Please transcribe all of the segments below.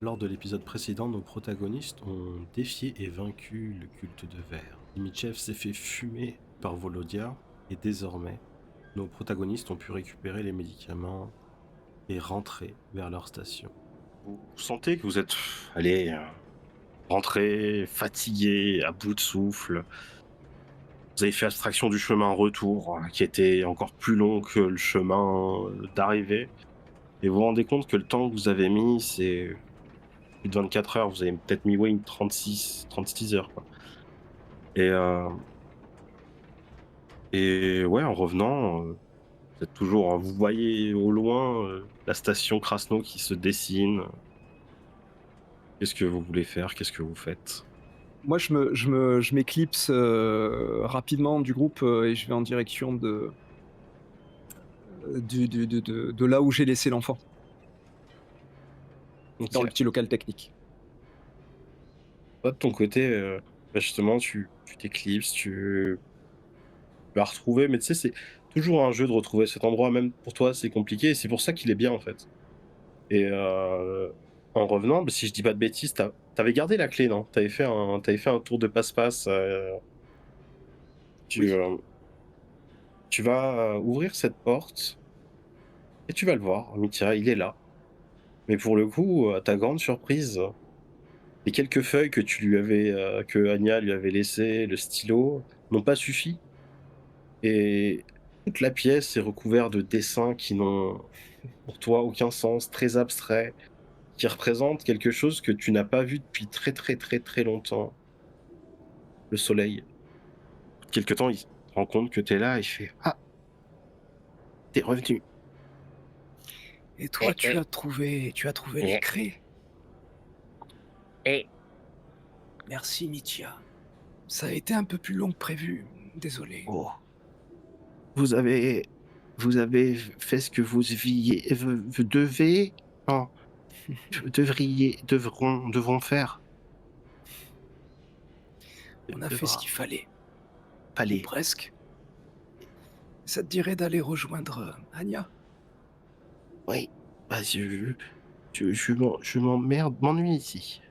Lors de l'épisode précédent, nos protagonistes ont défié et vaincu le culte de Ver. Dimichev s'est fait fumer par Volodia et désormais, nos protagonistes ont pu récupérer les médicaments et rentrer vers leur station. Vous sentez que vous êtes, rentrés, fatigués, à bout de souffle. Vous avez fait abstraction du chemin retour, qui était encore plus long que le chemin d'arrivée. Et vous vous rendez compte que le temps que vous avez mis, c'est plus de 24 heures. Vous avez peut-être mis une 36 heures, quoi. Et, euh, et ouais, en revenant, vous êtes toujours, vous voyez au loin la station Krasno qui se dessine. Qu'est-ce que vous voulez faire? Qu'est-ce que vous faites? Moi, je m'éclipse, rapidement du groupe, et je vais en direction de là où j'ai laissé l'enfant, dans le Ok. petit local technique. Toi, de ton côté, justement, tu t'éclipses, tu vas retrouver, mais tu sais, c'est toujours un jeu de retrouver cet endroit, même pour toi, c'est compliqué, et c'est pour ça qu'il est bien, en fait. Et en revenant, si je dis pas de bêtises, t'avais gardé la clé, non? T'avais fait un tour de passe-passe. Tu, Oui. euh, tu vas ouvrir cette porte et tu vas le voir. Mitya, il est là. Mais pour le coup, à ta grande surprise, les quelques feuilles que que Anya lui avait laissées, le stylo, n'ont pas suffi. Et toute la pièce est recouverte de dessins qui n'ont pour toi aucun sens, très abstraits, qui représentent quelque chose que tu n'as pas vu depuis très très très très longtemps. Le soleil. Quelque temps, il se rend compte que tu es là et il fait: «Ah, t'es revenu». Et toi, Eh, eh, tu as trouvé les eh, craies. eh. Merci, Mitya. Ça a été un peu plus long que prévu. Désolé. Oh, vous avez vous avez fait ce que vous devez, non, devront faire. On a fait ce Devra, qu'il fallait. Ou fallait. presque. Ça te dirait d'aller rejoindre Anya? Oui, bah, je m'ennuie ici.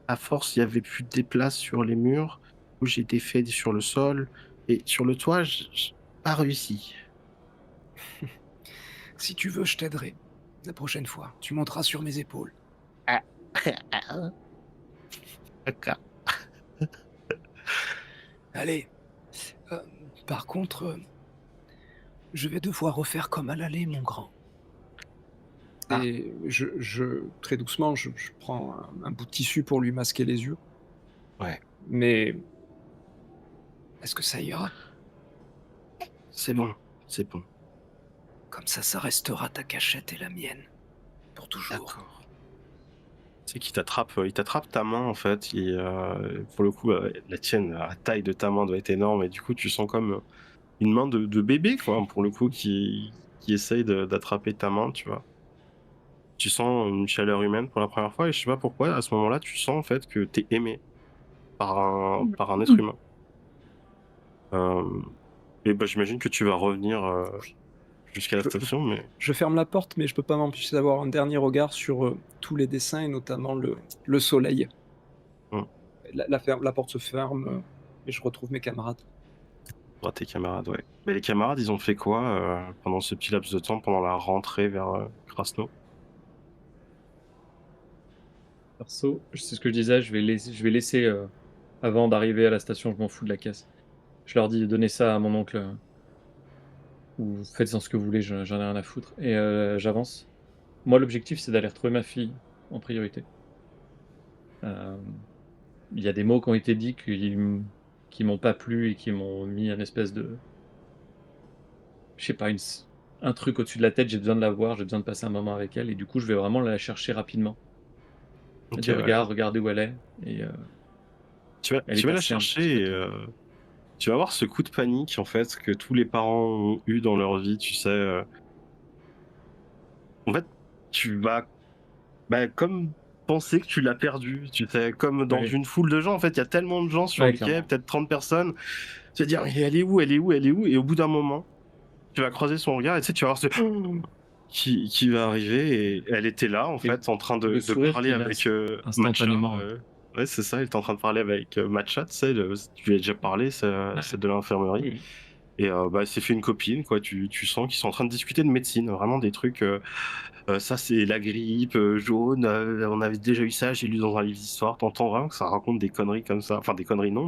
À force, il y avait plus des places sur les murs, où j'ai des faits sur le sol et sur le toit, j'ai pas réussi. Si tu veux, je t'aiderai. La prochaine fois, tu monteras sur mes épaules. Ah. D'accord. Allez. euh, Par contre, je vais devoir refaire comme à l'aller, mon grand. Ah, Et très doucement, je prends un bout de tissu pour lui masquer les yeux, ouais, mais Est-ce que ça ira? c'est bon, c'est bon. Comme ça restera ta cachette et la mienne. Pour toujours. D'accord. C'est il t'attrape ta main, en fait, pour le coup, la tienne, la taille de ta main doit être énorme et du coup, tu sens comme une main de bébé, quoi, pour le coup, qui essaye d'attraper ta main, tu vois? Tu sens une chaleur humaine pour la première fois et je sais pas pourquoi, à ce moment-là, tu sens, en fait, que tu es aimé par un être humain. Hem et bah, j'imagine que tu vas revenir, jusqu'à la je station, mais je ferme la porte, mais je peux pas m'empêcher d'avoir un dernier regard sur, tous les dessins et notamment le soleil. mmh, La porte se ferme, et je retrouve mes camarades. tes camarades, ouais. Mais les camarades, ils ont fait quoi, pendant ce petit laps de temps, pendant la rentrée vers, Krasno? Perso, c'est ce que je disais, je vais laisser, avant d'arriver à la station, je m'en fous de la caisse. Je leur dis: «Donnez ça à mon oncle, ou faites-en ce que vous voulez, j'en ai rien à foutre», et j'avance. Moi, l'objectif, c'est d'aller retrouver ma fille en priorité. Hem, il y a des mots qui ont été dits qui m'ont pas plu et qui m'ont mis un espèce de, je sais pas, un truc au-dessus de la tête. J'ai besoin de la voir, j'ai besoin de passer un moment avec elle, et du coup, je vais vraiment la chercher rapidement. Elle OK, dit: ouais. «Regarde, regardez où elle est», et elle est Tu vas la passée un petit chercher peu et tôt. tu vas avoir ce coup de panique, en fait, que tous les parents ont eu dans leur vie, tu sais, en fait, tu vas, bah, comme penser que tu l'as perdue, tu sais? Comme dans Oui, une foule de gens, en fait, il y a tellement de gens sur ouais, le quai, clairement. peut-être 30 personnes. Tu vas dire: «Mais elle est où? Elle est où? Elle est où?» et au bout d'un moment, tu vas croiser son regard et tu sais, tu vas avoir ce qui va arriver et elle était là, en Et fait, en train le de sourire parler qui vient avec, Matcha, instantanément. ouais, c'est ça, elle était en train de parler avec, Matcha, tu sais, tu lui as déjà parlé, Ouais, celle de l'infirmerie oui. et bah, elle s'est fait une copine, quoi. Tu sens qu'ils sont en train de discuter de médecine, vraiment des trucs, ça, c'est la grippe, jaune, on avait déjà eu ça, j'ai lu dans un livre d'histoire. Tu vraiment que ça raconte des conneries comme ça. Enfin, des conneries, non,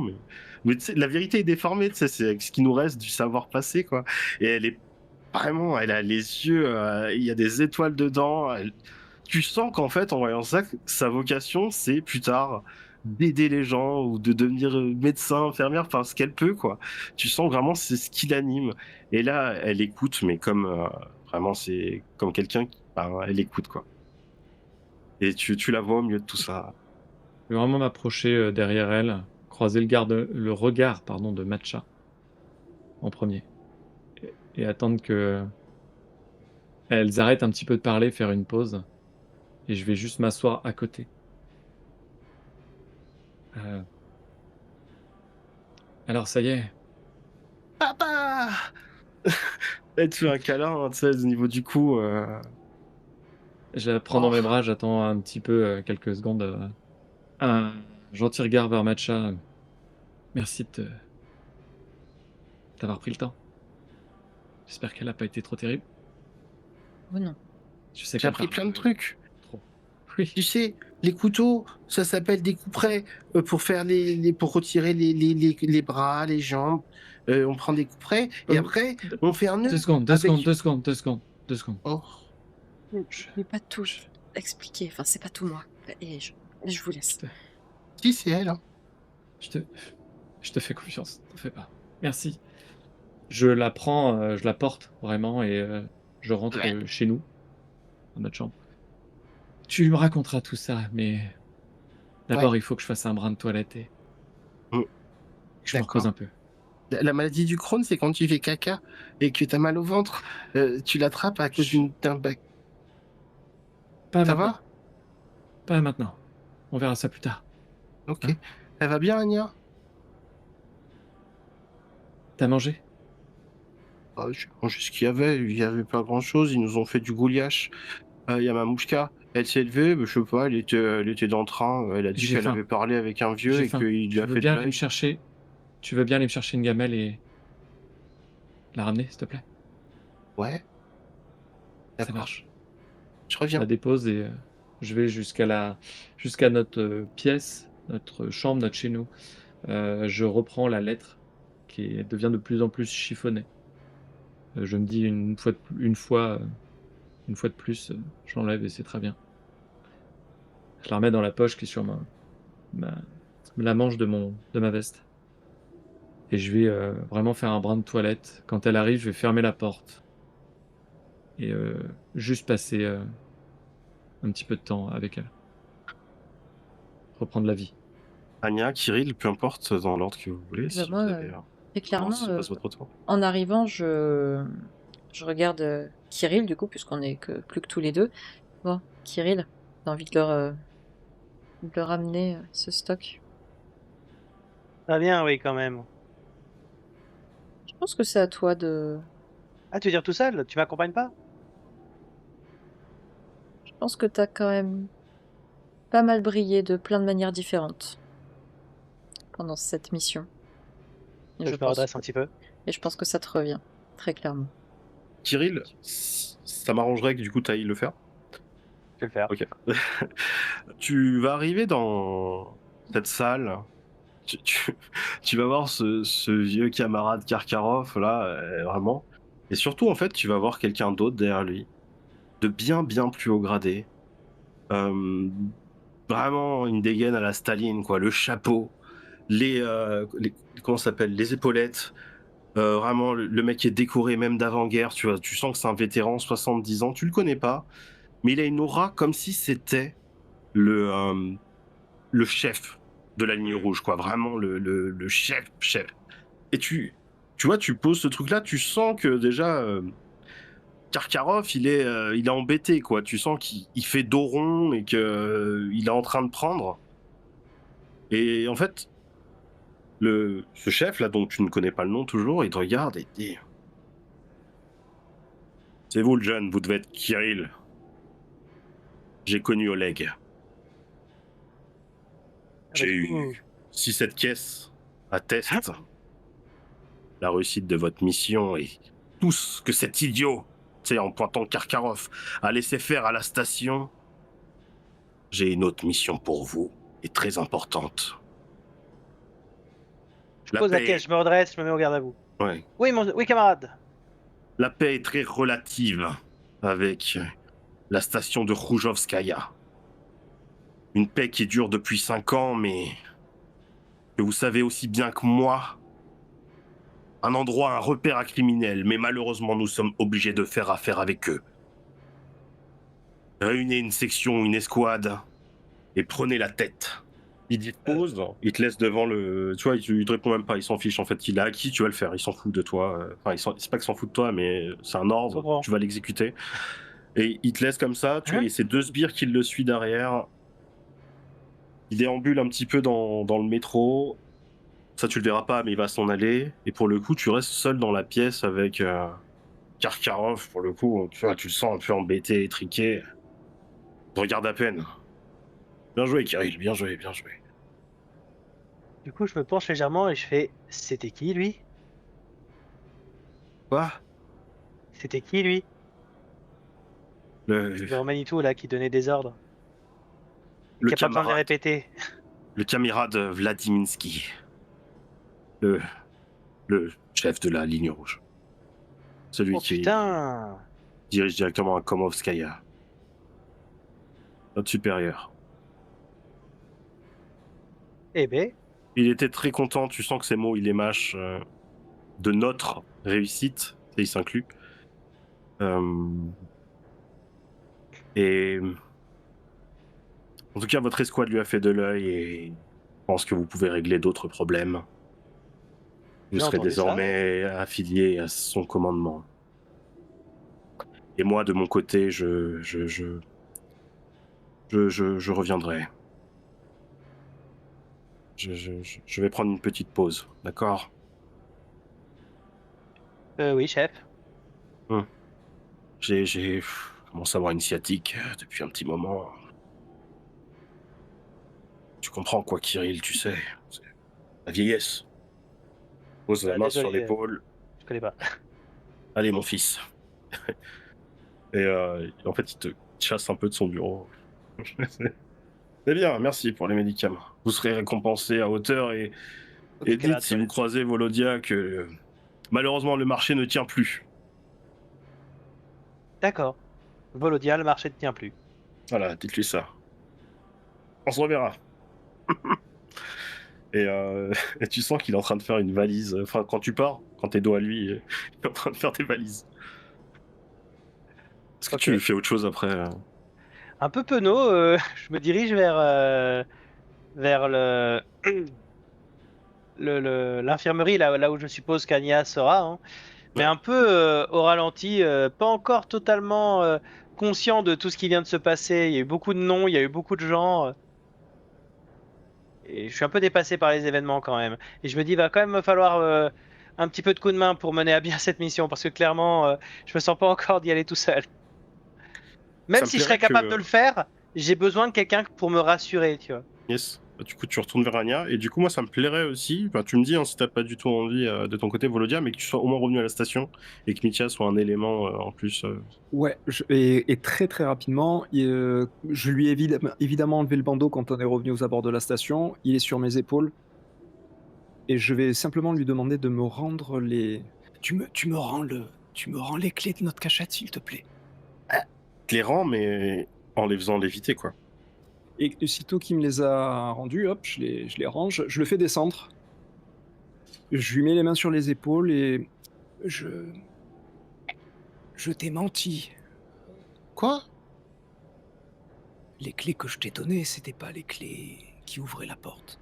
mais tu sais, la vérité est déformée, tu sais, c'est ce qui nous reste du savoir passé, quoi et elle est vraiment, elle a les yeux, il y a des étoiles dedans. Tu sens qu'en fait, en voyant ça, sa vocation, c'est plus tard d'aider les gens ou de devenir médecin, infirmière, enfin ce qu'elle peut, quoi. Tu sens vraiment c'est ce qui l'anime. Et là, elle écoute, mais comme vraiment, c'est comme quelqu'un qui, enfin, elle écoute, quoi. Et tu la vois au milieu de tout ça. Je vais vraiment m'approcher, derrière elle, croiser le regard, pardon, de Matcha en premier et attendre qu'elles arrêtent un petit peu de parler, faire une pause et je vais juste m'asseoir à côté. Heu, alors ça y est, Papa! Elle te fait un câlin, hein, tu sais, au niveau du cou. je la prends dans Oh, mes bras, j'attends un petit peu, quelques secondes, un gentil regard vers Matcha. Merci d'avoir pris le temps. J'espère qu'elle a pas été trop terrible. Oh non. Je sais j'ai qu'elle appris parle, plein de trucs. trop. Oui, Tu sais, les couteaux, ça s'appelle des couperets pour faire pour retirer les bras, les jambes. On prend des couperets et heu, après d on fait un 2 nœud secondes, 2 secondes, avec. 2 secondes, 2 secondes, 2 secondes. Oh, Je Je vais pas tout je expliquer, enfin, c'est pas tout moi et je vous je laisse. te si c'est elle. Hein. je te je te fais confiance, t'en fais pas. Merci. Je la prends, je la porte vraiment et je rentre, Ouais. chez nous, dans notre chambre. Tu me raconteras tout ça, mais Ouais. d'abord il faut que je fasse un brin de toilette et Mm, que je me repose d'accord. un peu. La maladie du Crohn, c'est quand tu fais caca et que t'as mal au ventre. Tu l'attrapes à cause Chut, d'un bac. pas Ça maintenant, va? pas maintenant. On verra ça plus tard, Ok. hein? Elle va bien, Anya? Tu as mangé? Ah, j'ai mangé ce qu'il y avait. Il y avait pas grand-chose. Ils nous ont fait du gouliache. Il y a Mamouchka. Elle s'est levée, je sais pas, elle était dans le train. Elle a dit J'ai qu'elle faim, avait parlé avec un vieux j'ai et faim. qu'il lui Tu a veux fait de bien aller me l'œil. chercher tu veux bien aller me chercher une gamelle et la ramener, s'il te plaît? Ouais, Ça d'accord. marche. Je Je la reviens. dépose et je vais jusqu'à notre, pièce, notre chambre, notre chez nous. Je reprends la lettre qui devient de plus en plus chiffonnée. Je me dis une fois de plus, je l'enlève et c'est très bien. Je la remets dans la poche qui est sur ma la manche de ma veste et je vais, vraiment faire un brin de toilette. Quand elle arrive, je vais fermer la porte et juste passer, un petit peu de temps avec elle. Reprendre la vie. Anya, Kirill, peu importe, dans l'ordre que vous voulez, Bah, si moi, vous avez très comment clairement, se passe votre tour. en arrivant, je regarde, Kirill du coup puisqu'on est que plus que tous les 2. Bon, Kirill, tu envie de leur ramener, ce stock? Très bien, oui, quand même. Je pense que c'est à toi de Ah, tu veux dire tout seul? Tu m'accompagnes pas? je pense que tu as quand même pas mal brillé de plein de manières différentes pendant cette mission et Je me redresse un petit peu. je pense que ça te revient, très clairement. Kirill, ça m'arrangerait que du coup tu ailles le faire. Je vais le faire. Ok. Tu vas arriver dans cette salle. Tu, tu- tu vas voir ce vieux camarade Karkarov là, vraiment. Et surtout, en fait, tu vas voir quelqu'un d'autre derrière lui, de bien, bien plus haut gradé. Euh, Vraiment une dégaine à la Staline, quoi. Le chapeau, comment ça s'appelle, les épaulettes. Vraiment, le mec est décoré même d'avant-guerre. Tu vois, tu sens que c'est un vétéran, 70 ans. Tu le connais pas, mais il a une aura comme si c'était le, euh, le chef de la ligne rouge, quoi. Vraiment le chef. Et tu vois, tu poses ce truc-là, tu sens que déjà, Karkarov, il est embêté, quoi. Tu sens qu'il fait dos rond et il est en train de prendre. Et en fait, ce chef, là, dont tu ne connais pas le nom toujours, il te regarde et te dit: C'est vous le jeune, vous devez être Kirill. J'ai connu Oleg. J'ai du coup, eu, si cette caisse atteste la réussite de votre mission et tout ce que cet idiot, tu sais, en pointant Karkarov, a laissé faire à la station, j'ai une autre mission pour vous, et très importante. je pose la caisse, je me redresse, je me mets au garde à vous. Ouais. Oui, camarade. La paix est très relative avec la station de Khoujovskaya. Une paix qui dure depuis 5 ans, mais que vous savez aussi bien que moi, un endroit, un repère à criminels, mais malheureusement nous sommes obligés de faire affaire avec eux. Réunissez une section, une escouade, et prenez la tête. Il dit pause, il te laisse devant le... Tu vois, il te répond même pas, il s'en fiche en fait. Il a acquis, tu vas le faire, il s'en fout de toi. Enfin, c'est pas qu'il s'en fout de toi, mais c'est un Je ordre, comprends. tu vas l'exécuter. Et il te laisse comme ça, tu vois, et c'est 2 sbires qui le suivent derrière. Il déambule un petit peu dans le métro. Ça, tu le verras pas, mais il va s'en aller. Et pour le coup, tu restes seul dans la pièce avec Karkarov. Pour le coup, tu vois, tu le sens un peu embêté, étriqué. Il te regarde à peine. Bien joué, Kirill, bien joué, bien joué. Du coup, je me penche légèrement et je fais c'était qui lui? Quoi? C'était qui lui? Le Le Manitou là qui donnait des ordres. Qui a pas besoin de les répéter. le camarade Vladiminsky. Le chef de la ligne rouge. Celui Oh qui putain! dirige directement à Komovskaya. Notre supérieur. Eh ben, Il était très content, tu sens que ces mots, il les mâche de notre réussite, et il s'inclut. Et en tout cas, votre escouade lui a fait de l'œil et je pense que vous pouvez régler d'autres problèmes. Vous J'ai serez entendu ça. désormais affilié à son commandement. Et moi, de mon côté, je reviendrai. Je vais prendre une petite pause, d'accord? Oui, chef. J'ai commencé à avoir une sciatique depuis un petit moment. Tu comprends quoi, Kirill, tu sais. C'est la vieillesse. Pose la main sur Désolé, l'épaule. je connais pas. Allez, mon fils. Et en fait, il te chasse un peu de son bureau. C'est bien, merci pour les médicaments. Vous serez récompensé à hauteur et Ok, dites si vous croisez Volodia que malheureusement le marché ne tient plus. D'accord. Volodia, le marché ne tient plus. Voilà, dites-lui ça. On se reverra. Et, et tu sens qu'il est en train de faire une valise. Enfin, quand tu pars, quand t'es dos à lui, il est en train de faire tes valises. Est-ce que Ok. tu fais autre chose après Un peu penaud, je me dirige vers l'infirmerie, là où je suppose qu'Ania sera, hein. Mais Ouais. un peu au ralenti, pas encore totalement conscient de tout ce qui vient de se passer. Il y a eu beaucoup de noms, il y a eu beaucoup de gens. Et je suis un peu dépassé par les événements quand même. Et je me dis, il va quand même me falloir un petit peu de coup de main pour mener à bien cette mission, parce que clairement, je me sens pas encore d'y aller tout seul. Même Ça me si je serais plairait capable que- de le faire, j'ai besoin de quelqu'un pour me rassurer, tu vois. Yes. Du coup, tu retournes vers Anya. Et du coup, moi, ça me plairait aussi. Enfin, tu me dis si t'as pas du tout envie de ton côté, Volodia, mais que tu sois au moins revenu à la station et que Mitya soit un élément en plus. Ouais, et très très rapidement, je lui ai évidemment enlevé le bandeau quand on est revenu aux abords de la station. Il est sur mes épaules. Et je vais simplement lui demander de me rendre les. Tu me rends les clés de notre cachette, s'il te plaît. Je les rends, mais en les faisant léviter, quoi. Et aussitôt qu'il me les a rendus, hop, je les range, je le fais descendre. Je lui mets les mains sur les épaules et Je t'ai menti. Quoi? Les clés que je t'ai données, c'était pas les clés qui ouvraient la porte.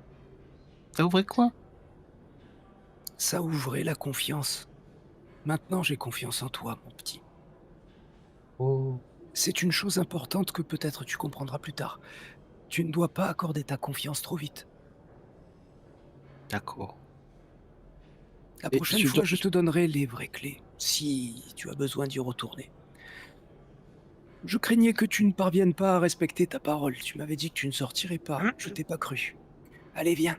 T'as ouvert quoi? Ça ouvrait la confiance. Maintenant, j'ai confiance en toi, mon petit. Oh. C'est une chose importante que peut-être tu comprendras plus tard. Tu ne dois pas accorder ta confiance trop vite. D'accord. La Et prochaine je fois, dois- je te donnerai les vraies clés, si tu as besoin d'y retourner. Je craignais que tu ne parviennes pas à respecter ta parole. Tu m'avais dit que tu ne sortirais pas. Hum. Je t'ai pas cru. Allez, viens.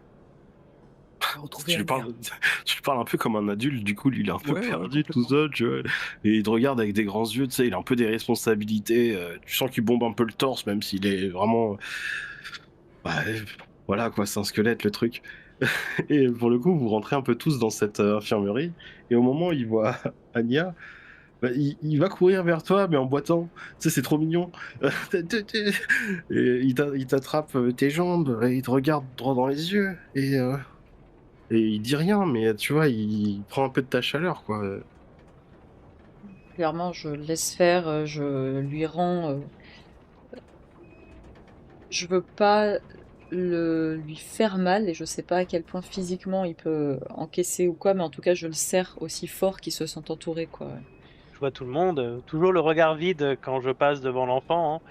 On va retrouver Tu lui Anya. parles, tu lui parles un peu comme un adulte, du coup, lui, il est un peu Ouais, perdu, tout complètement. ça, tu vois. Et il te regarde avec des grands yeux, tu sais, il a un peu des responsabilités. Tu sens qu'il bombe un peu le torse, même s'il est vraiment. Bah, voilà, quoi, c'est un squelette, le truc. Et pour le coup, vous rentrez un peu tous dans cette infirmerie. Et au moment où il voit Anya, bah, il va courir vers toi, mais en boitant. Tu sais, c'est trop mignon. Et il t'attrape tes jambes, et il te regarde droit dans les yeux. Et il dit rien, mais tu vois, il prend un peu de ta chaleur, quoi. Clairement, je le laisse faire, je lui rends. Je veux pas lui faire mal et je sais pas à quel point physiquement il peut encaisser ou quoi, mais en tout cas, je le serre aussi fort qu'il se sente entouré, quoi. Ouais. Je vois tout le monde, toujours le regard vide quand je passe devant l'enfant, hein.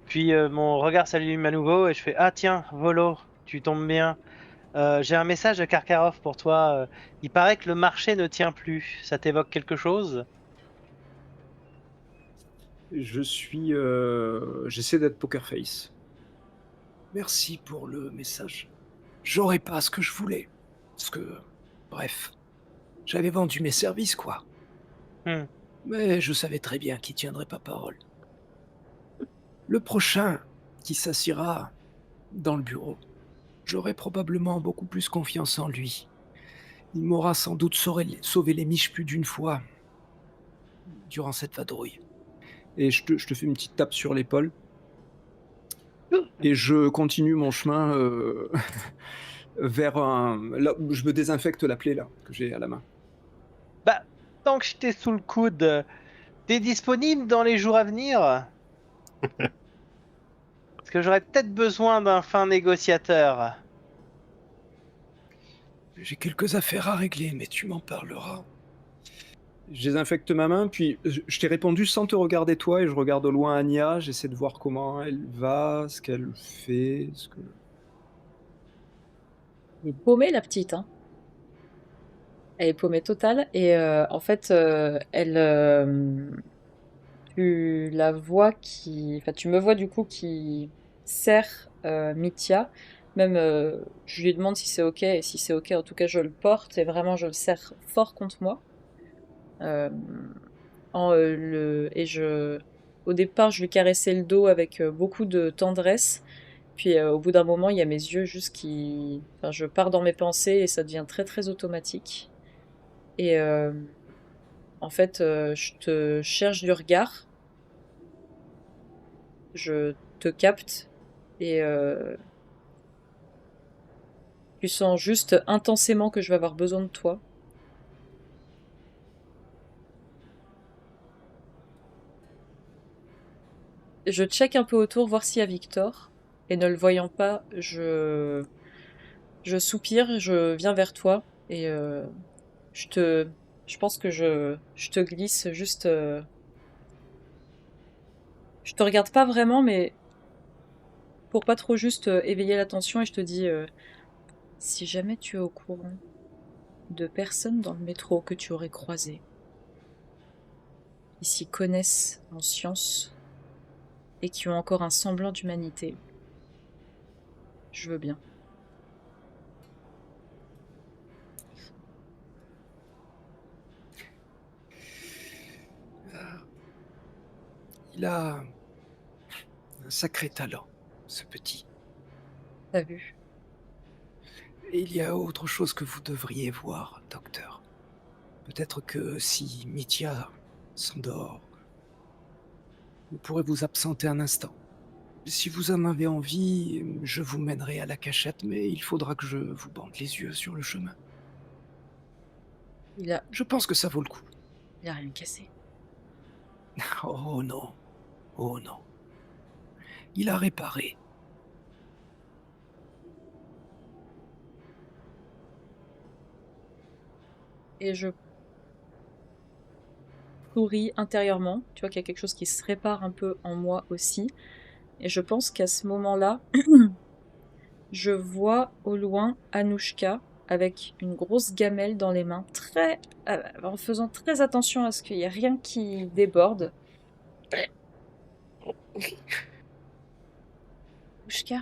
Puis mon regard s'allume à nouveau et je fais: Ah tiens, Volo, tu tombes bien. J'ai un message de Karkaroff pour toi. Il paraît que le marché ne tient plus. Ça t'évoque quelque chose? J'essaie d'être poker face. Merci pour le message. J'aurais pas ce que je voulais. Parce que, bref, j'avais vendu mes services, quoi. Hmm. Mais je savais très bien qu'il tiendrait pas parole. Le prochain qui s'assiera dans le bureau, j'aurai probablement beaucoup plus confiance en lui. Il m'aura sans doute sauvé les miches plus d'une fois durant cette vadrouille. Et je te fais une petite tape sur l'épaule. Et je continue mon chemin vers là, je me désinfecte la plaie là, que j'ai à la main. Bah, tant que j'étais sous le coude, t'es disponible dans les jours à venir? Parce que j'aurais peut-être besoin d'un fin négociateur. J'ai quelques affaires à régler, mais tu m'en parleras. Je désinfecte ma main, puis je t'ai répondu sans te regarder toi, et je regarde au loin Anya, j'essaie de voir comment elle va, ce qu'elle fait, ce que... Elle est paumée, la petite, hein. Elle est paumée totale et en fait, tu la vois enfin, tu me vois du coup qui serre Mitya. Même, je lui demande si c'est ok, et si c'est ok, en tout cas, je le porte et vraiment, je le serre fort contre moi. Euh, Au départ, je lui caressais le dos avec beaucoup de tendresse. Puis au bout d'un moment, il y a mes yeux juste qui... Enfin, je pars dans mes pensées et ça devient très très automatique. Et en fait, je te cherche du regard, je te capte et tu sens juste intensément que je vais avoir besoin de toi. Je check un peu autour, voir s'il y a Victor. Et ne le voyant pas, je soupire, je viens vers toi et je te, je pense que je te glisse juste. Je te regarde pas vraiment, mais pour pas trop juste éveiller l'attention, et je te dis, si jamais tu es au courant de personnes dans le métro que tu aurais croisées, qui s'y connaissent en sciences et qui ont encore un semblant d'humanité, je veux bien. Il a un sacré talent, ce petit. T'as vu? Et il y a autre chose que vous devriez voir, docteur. Peut-être que si Mitya s'endort, vous pourrez vous absenter un instant. Si vous en avez envie, je vous mènerai à la cachette, mais il faudra que je vous bande les yeux sur le chemin. Il a, Je pense que ça vaut le coup. il a rien cassé. Oh non, oh non. Il a réparé. Et je souris intérieurement. Tu vois qu'il y a quelque chose qui se répare un peu en moi aussi. Et je pense qu'à ce moment-là, je vois au loin Anouchka avec une grosse gamelle dans les mains, en faisant très attention à ce qu'il n'y ait rien qui déborde. Anushka,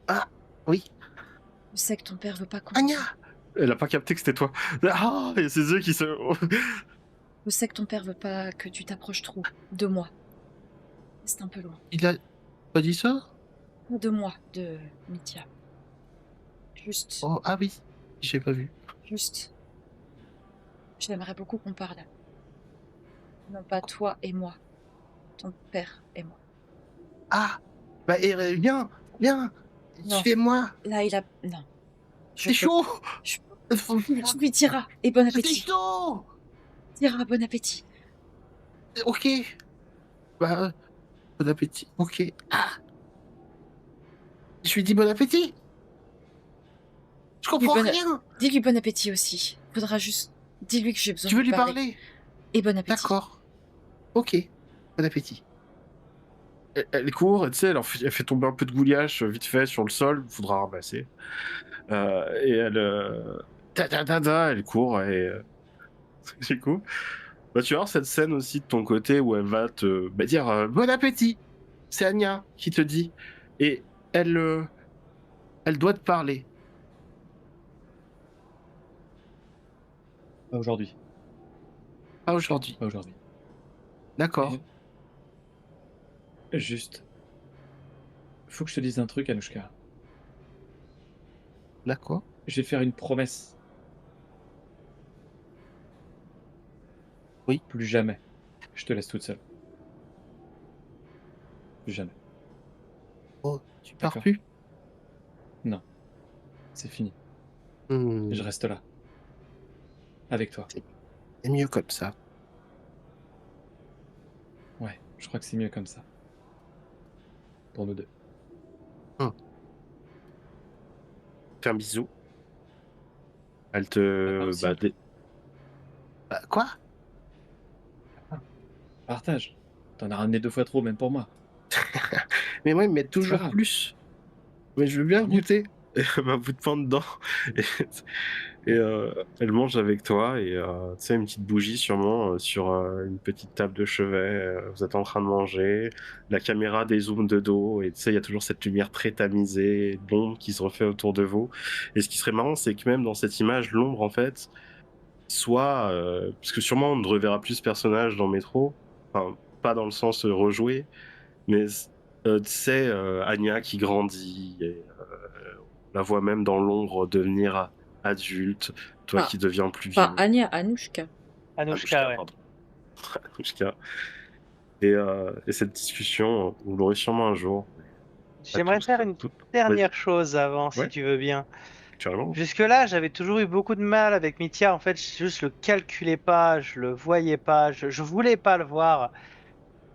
Ah, oui. je sais que ton père veut pas qu'on... Anya. Elle a pas capté que c'était toi. Ah, il y a ses yeux qui se... Je sais que ton père veut pas que tu t'approches trop de moi. C'est un peu loin. Il a pas dit ça? De moi, de Mithia. Juste, Oh, ah oui, j'ai pas vu. juste. J'aimerais beaucoup qu'on parle. Non pas toi et moi. Ton père et moi. Ah, bah viens, viens, Non. suis-moi, Là, il a... Non. c'est chaud. Je lui tira. Et bon C'est appétit. chaud. Tira, bon appétit. Ok, bah bon appétit. Ok. Ah, je lui dis bon appétit. Je comprends bon- rien. Dis-lui bon appétit aussi. Faudra juste... Dis-lui que j'ai besoin Tu veux de lui parler. parler? Et bon appétit. D'accord. Ok, bon appétit. Elle court, et tu sais, elle fait tomber un peu de gouliache vite fait sur le sol, faudra ramasser. Et elle... elle court, et du coup, bah, tu vas avoir cette scène aussi de ton côté où elle va te dire bon appétit. C'est Anya qui te dit. Et elle doit te parler. Pas aujourd'hui. Pas aujourd'hui. Pas aujourd'hui. D'accord. Juste. Faut que je te dise un truc, Anushka. D'accord. Je vais te faire une promesse. Oui. Plus jamais. Je te laisse toute seule. Plus jamais. Oh, tu pars D'accord. plus? Non. C'est fini. Hmm, Je reste là. Avec toi. c'est mieux comme ça. Ouais, je crois que c'est mieux comme ça. Pour nous deux. Fais un bisou. Elle te... Merci. Bah, quoi? Partage. T'en as ramené 2 fois trop, même pour moi. Mais moi, ils me mettent toujours grave. plus. Mais je veux bien Tant mieux. goûter. Elle m'a bout de pain dedans. Et elle mange avec toi. Et tu sais, une petite bougie sûrement sur une petite table de chevet. Vous êtes en train de manger. La caméra dézoome de dos. Et tu sais, il y a toujours cette lumière très tamisée, d'ombre qui se refait autour de vous. Et ce qui serait marrant, c'est que même dans cette image, l'ombre, en fait, soit... parce que sûrement, on ne reverra plus ce personnage dans Métro. Enfin, pas dans le sens rejoué. Mais tu sais, Anya qui grandit, et on la voit même dans l'ombre devenir adulte, toi Ah. qui deviens plus Enfin, vieux. Anushka. Anushka, ouais. pardon. Anushka. Et cette discussion, vous l'aurez sûrement un jour. J'aimerais tous, faire une tout- dernière chose avant, si Ouais. tu veux bien. Carrément. Jusque-là, j'avais toujours eu beaucoup de mal avec Mithya. En fait, je le calculais pas, je le voyais pas, je voulais pas le voir.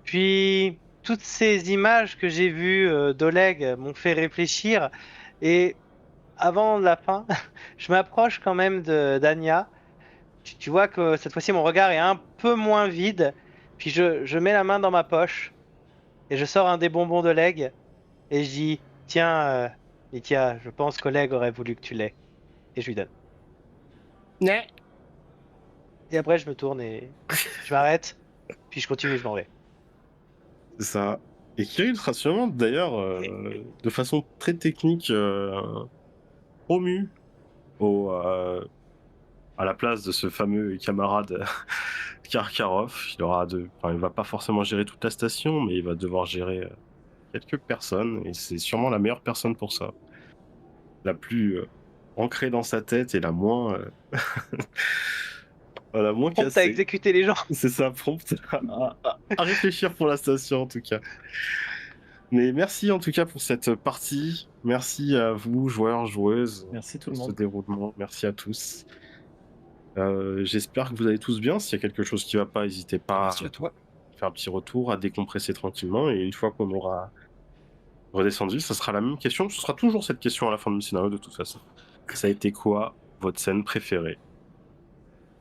Puis, toutes ces images que j'ai vues d'Oleg m'ont fait réfléchir. Et avant la fin, je m'approche quand même d'Anya. Tu vois que cette fois-ci, mon regard est un peu moins vide. Puis, je mets la main dans ma poche et je sors un des bonbons d'Oleg. Et je dis, tiens, Mithya, je pense qu'Oleg aurait voulu que tu l'aies. Et je lui donne. Ouais. Et après, je me tourne et je m'arrête. Puis je continue et je m'en vais. C'est ça. Et Kirill sera sûrement d'ailleurs de façon très technique promu à la place de ce fameux camarade Karkarov. Il va pas forcément gérer toute la station, mais il va devoir gérer quelques personnes, et c'est sûrement la meilleure personne pour ça. La plus ancrée dans sa tête et la moins la moins Prompt à cassée. exécuter les gens. C'est ça, prompt à réfléchir pour la station en tout cas. Mais merci en tout cas pour cette partie. Merci à vous, joueurs, joueuses, Merci tout le pour ce monde. déroulement. Merci à tous. J'espère que vous allez tous bien. S'il y a quelque chose qui va pas, n'hésitez pas Merci à toi. à faire un petit retour, à décompresser tranquillement. Et une fois qu'on aura redescendu, ça sera la même question. Ce sera toujours cette question à la fin du scénario de toute façon. Ça a été quoi votre scène préférée